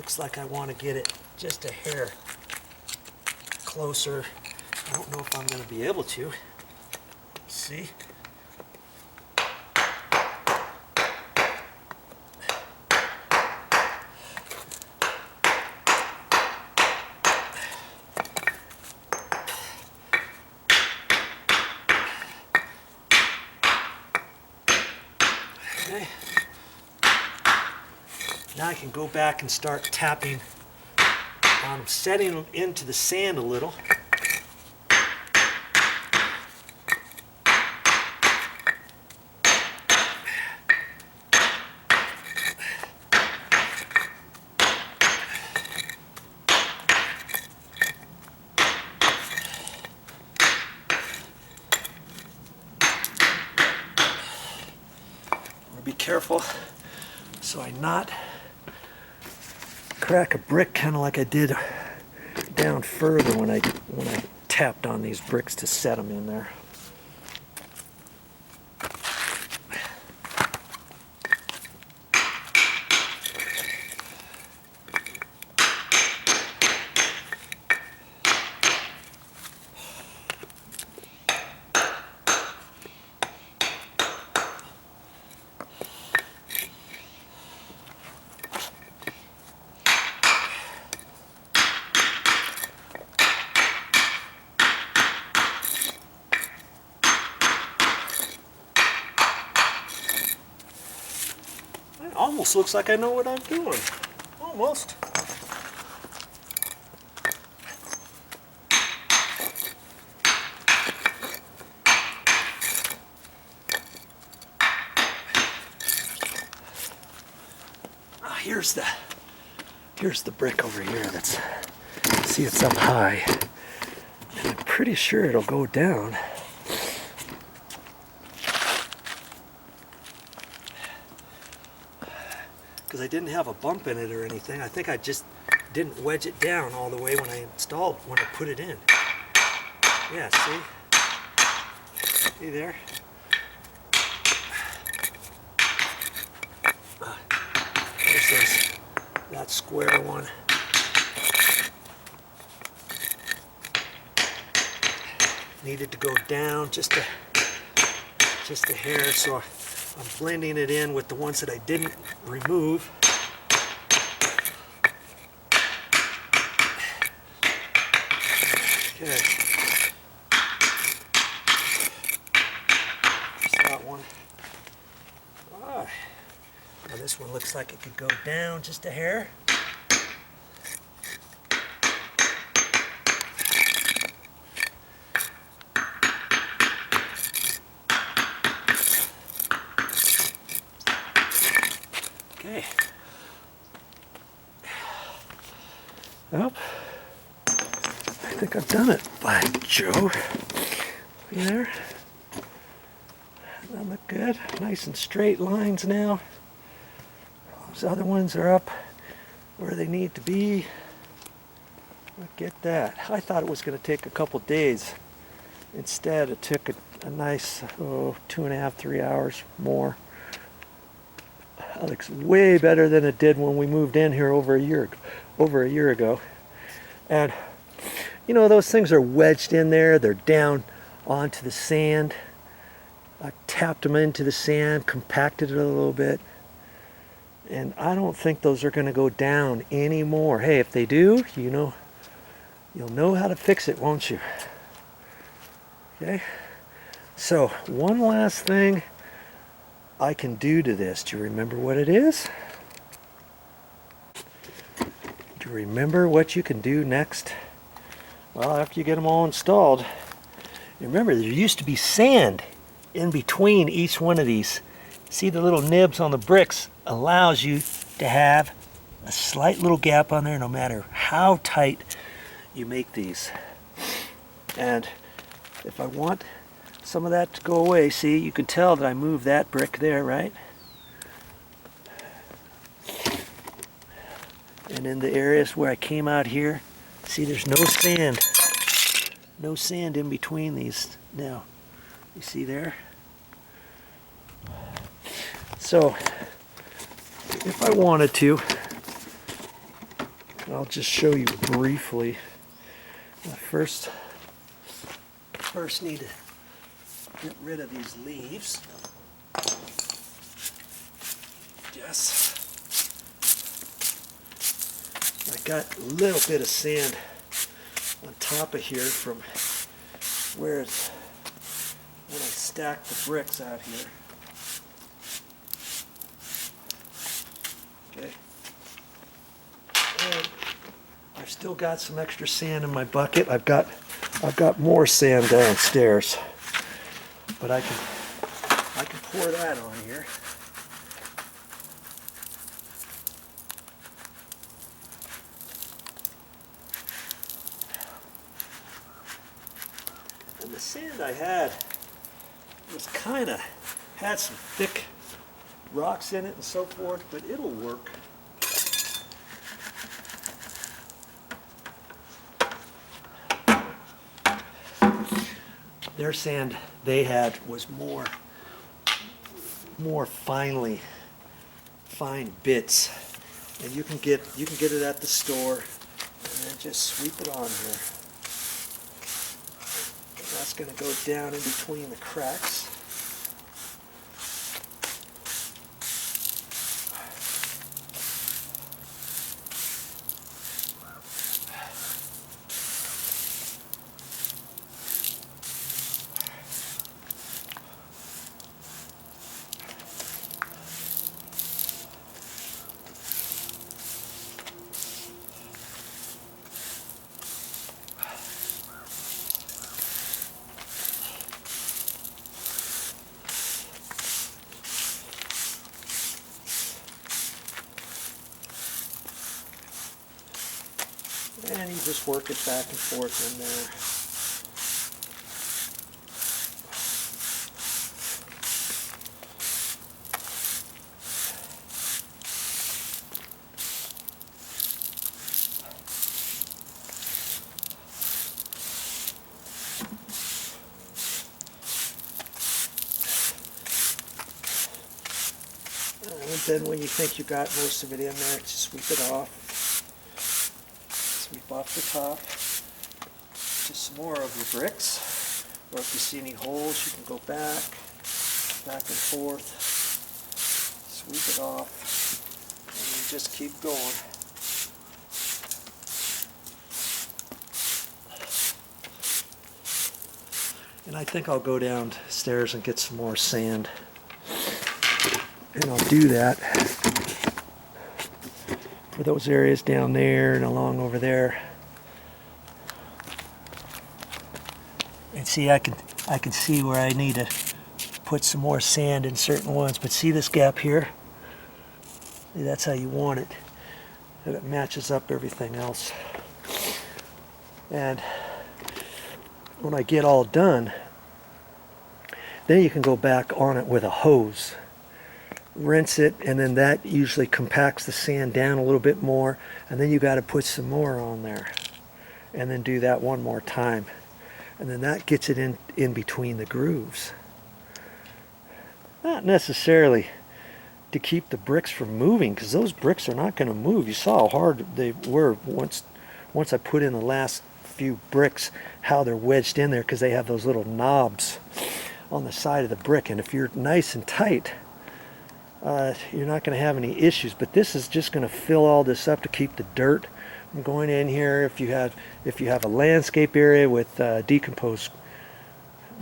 Looks like I want to get it just a hair closer. I don't know if I'm going to be able to. Let's see. Okay. Now I can go back and start tapping on them, setting them into the sand a little. Be careful so I not crack a brick, kind of like I did down further when I tapped on these bricks to set them in there. Almost looks like I know what I'm doing. Almost. Here's the brick over here. That's, see, it's up high. And I'm pretty sure it'll go down. Because I didn't have a bump in it or anything. I think I just didn't wedge it down all the way when I put it in. Yeah, see? See there? This is that square one. Needed to go down just a hair, so I'm blending it in with the ones that I didn't remove. Okay. There's that one. Ah. Now this one looks like it could go down just a hair. Okay. Well, I think I've done it, by Joe. You there? That look good. Nice and straight lines now. Those other ones are up where they need to be. Look at that. I thought it was going to take a couple days. Instead, it took a nice 2.5, 3 hours more. That looks way better than it did when we moved in here over a year ago. And you know, those things are wedged in there. They're down onto the sand. I tapped them into the sand, compacted it a little bit, and I don't think those are going to go down anymore. Hey, if they do, you know, you'll know how to fix it, won't you? Okay. So one last thing I can do to this. Do you remember what it is? Do you remember what you can do next? Well, after you get them all installed, you remember there used to be sand in between each one of these. See the little nibs on the bricks allows you to have a slight little gap on there no matter how tight you make these. And if I want some of that to go away, see, you can tell that I moved that brick there, right? And in the areas where I came out here, see, there's no sand. No sand in between these now. You see there? So, if I wanted to, I'll just show you briefly. First need to get rid of these leaves. Yes. I got a little bit of sand on top of here from when I stacked the bricks out here. Okay. And I've still got some extra sand in my bucket. I've got more sand downstairs, but I can pour that on here. And the sand I had was had some thick rocks in it and so forth, but it'll work. Their sand they had was more fine bits, and you can get it at the store, and then just sweep it on here. And that's going to go down in between the cracks. And you just work it back and forth in there. And then when you think you got most of it in there, just sweep it off. Sweep off the top. Just some more of your bricks. Or if you see any holes, you can go back and forth. Sweep it off. And then just keep going. And I think I'll go downstairs and get some more sand. And I'll do that for those areas down there and along over there. And see, I can see where I need to put some more sand in certain ones. But see this gap here? See, that's how you want it. And it matches up everything else. And when I get all done, then you can go back on it with a hose. Rinse it, and then that usually compacts the sand down a little bit more, and then you got to put some more on there, and then do that one more time, and then that gets it in between the grooves. Not necessarily to keep the bricks from moving, because those bricks are not going to move. You saw how hard they were once I put in the last few bricks, how they're wedged in there, because they have those little knobs on the side of the brick, and if you're nice and tight, you're not going to have any issues. But this is just going to fill all this up to keep the dirt from going in here. If you have a landscape area with decomposed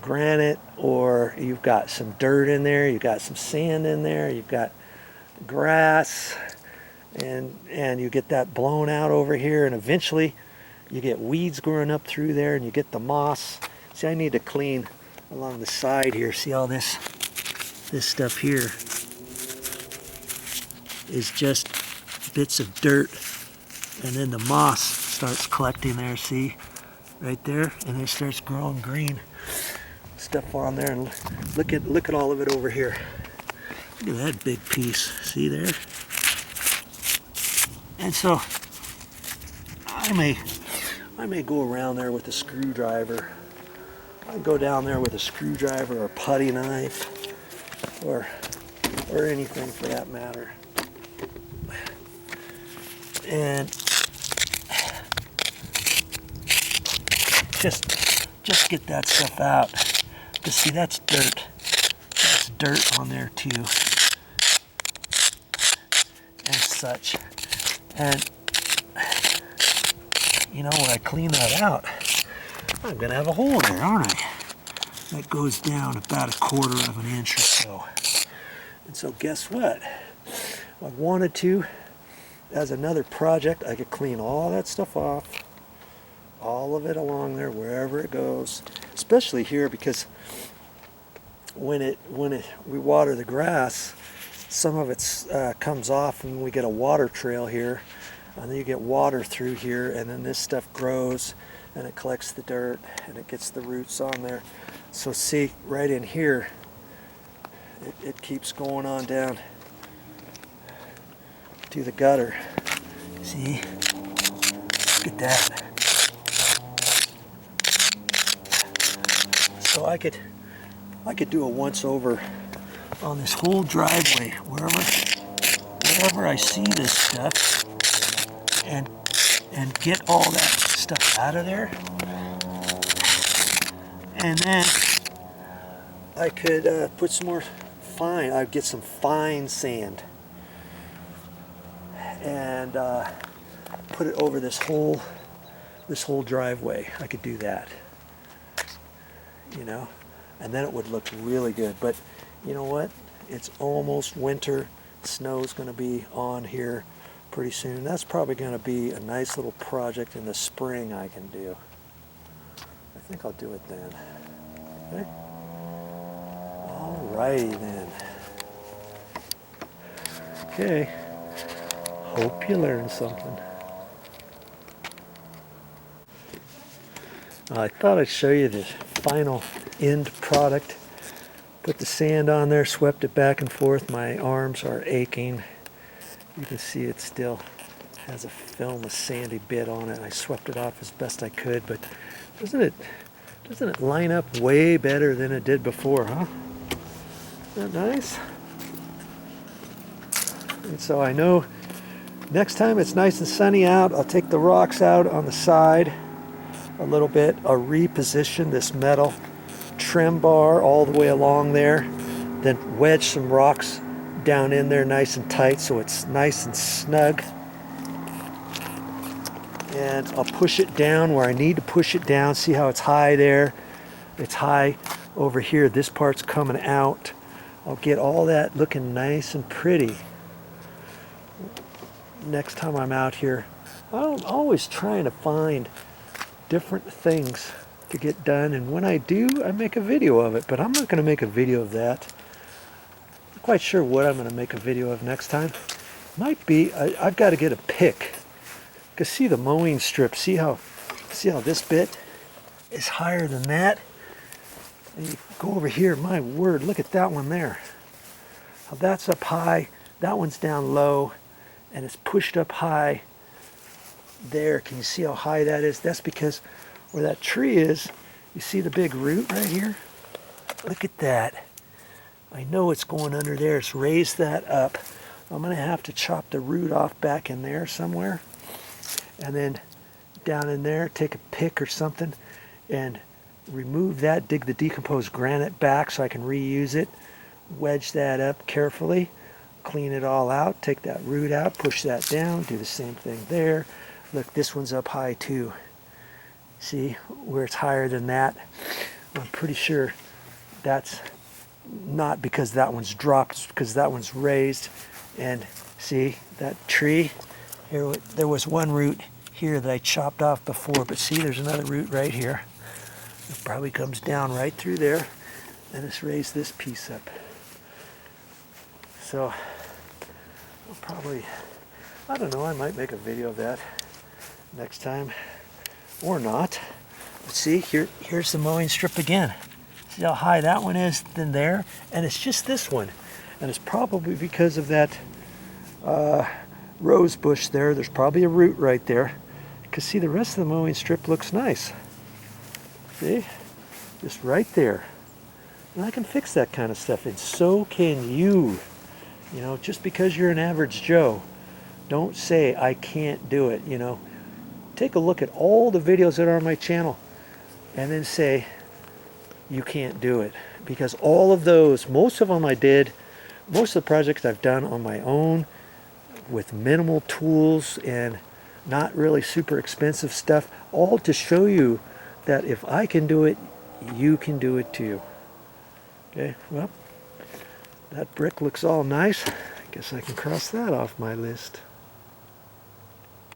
granite, or you've got some dirt in there, you've got some sand in there, you've got grass, and you get that blown out over here, and eventually you get weeds growing up through there, and you get the moss. See, I need to clean along the side here. See all this stuff here is just bits of dirt, and then the moss starts collecting there, see, right there, and it starts growing green stuff on there. And look at all of it over here. Look at that big piece, see there? And so I may go around there with a screwdriver. I go down there with a screwdriver or a putty knife, or anything for that matter. And just get that stuff out. Because see, that's dirt. That's dirt on there too. And such. And you know, when I clean that out, I'm going to have a hole there, aren't I? That goes down about 1/4 of an inch or so. And so guess what? If I wanted to, as another project, I could clean all that stuff off. All of it along there, wherever it goes. Especially here, because when we water the grass, some of it comes off and we get a water trail here. And then you get water through here, and then this stuff grows and it collects the dirt and it gets the roots on there. So see, right in here, it keeps going on down to the gutter. See? Look at that. So I could do a once over on this whole driveway, wherever I see this stuff, and get all that stuff out of there. And then I could put some more fine. I'd get some fine sand and put it over this whole driveway. I could do that, you know, and then it would look really good. But you know what? It's almost winter. Snow's going to be on here pretty soon. That's probably going to be a nice little project in the spring I can do. I think I'll do it then. Okay? Alrighty then. Okay. Hope you learned something. I thought I'd show you the final end product. Put the sand on there, swept it back and forth. My arms are aching. You can see it still has a film, a sandy bit on it. I swept it off as best I could, but doesn't it line up way better than it did before, huh? Isn't that nice? And so I know next time it's nice and sunny out, I'll take the rocks out on the side a little bit. I'll reposition this metal trim bar all the way along there, then wedge some rocks down in there nice and tight so it's nice and snug. And I'll push it down where I need to push it down. See how it's high there? It's high over here. This part's coming out. I'll get all that looking nice and pretty. Next time I'm out here, I'm always trying to find different things to get done, and when I do, I make a video of it, but I'm not going to make a video of that. I'm quite sure what I'm going to make a video of next time. Might be, I've got to get a pick. Because see the mowing strip, see how this bit is higher than that? And you go over here, my word, look at that one there. How that's up high, that one's down low, and it's pushed up high there. Can you see how high that is? That's because where that tree is, you see the big root right here? Look at that. I know it's going under there. It's raised that up. I'm going to have to chop the root off back in there somewhere. And then down in there, take a pick or something and remove that, dig the decomposed granite back so I can reuse it. Wedge that up carefully, clean it all out, take that root out, push that down, do the same thing there. Look, this one's up high too. See where it's higher than that? I'm pretty sure that's not because that one's dropped, it's because that one's raised. And see that tree? Here, there was one root here that I chopped off before, but see there's another root right here. It probably comes down right through there, and it's raised this piece up. So I'll probably, I don't know, I might make a video of that next time. Or not. But see, here's the mowing strip again. See how high that one is than there? And it's just this one. And it's probably because of that rose bush there. There's probably a root right there. Because see, the rest of the mowing strip looks nice. See? Just right there. And I can fix that kind of stuff. And so can you. You know, just because you're an average Joe, don't say I can't do it, you know. Take a look at all the videos that are on my channel. and then say you can't do it. Because all of those, most of them I did, most of the projects I've done on my own with minimal tools and not really super expensive stuff, all to show you that if I can do it, you can do it too. Okay, well, that brick looks all nice. I guess I can cross that off my list.